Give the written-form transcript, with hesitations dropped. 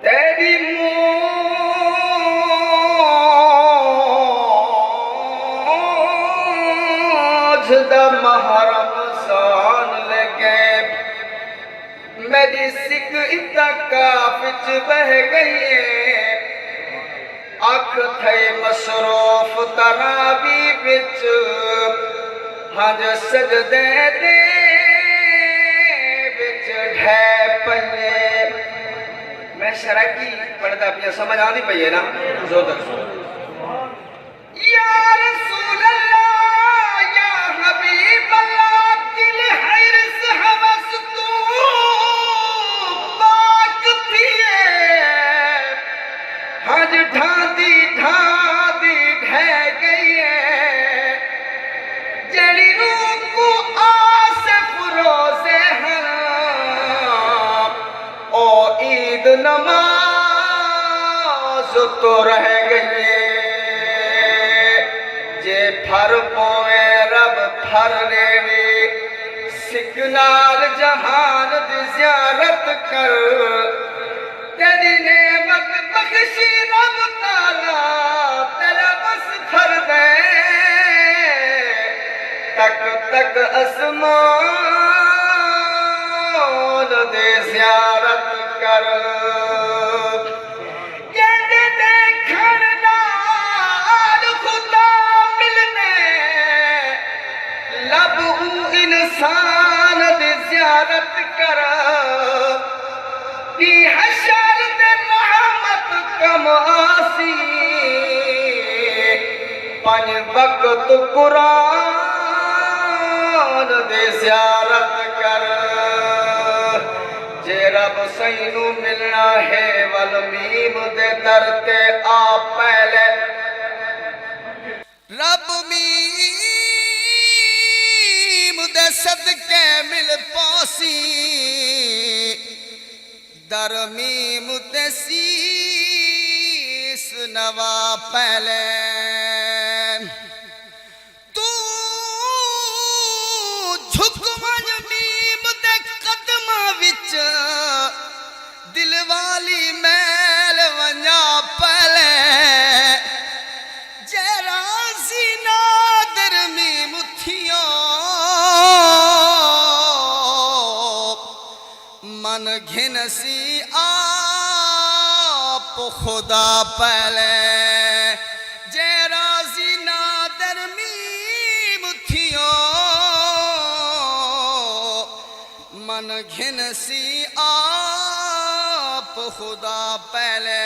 تیری موجھ دا محرم سان لگے میری سکھ اتکاف وچ بہ گئی اکھ تھئی مصروف تراویح وچ ہنج سجدے دے وچ ڈھے پئے میں شرح کی پڑھتا پیا سمجھ آنی پئیے نا زور تک یا رسول اللہ یا حبیب اللہ دل حرس حوث تو پاک تھیے ہج ڈھاندی ڈھے گئی ہے جڑی روح کو آصف روزے ہیں او عید نماز تو رہ گئی جے پھر پوے رب پھر ریوی سکنال جہان دی زیارت کر تیری نعمت بخشی رب تعالیٰ تیرا بس پھر دے تک تک اسمان دے زیارت کر کہتے دیکھن نال خدا ملنے لب انسان دے زیارت کر کی حشر دے رحمت کم آسی پنج وقت قرآن دے زیارت کر جے رب سینو ملنا ہے والمیم دے در تے آ پہلے رب میم دے صدقے مل پاسی در میم تے سیس نوا پہلے تو جھک ونج میم دے قدمہ وچ دل والی میل ونجا پہلے جے راضی نادر میم تھیوں من گھنسی آپ خدا پہلے جے راضی نادر میم تھیوں من گھنسی آپ خدا پہلے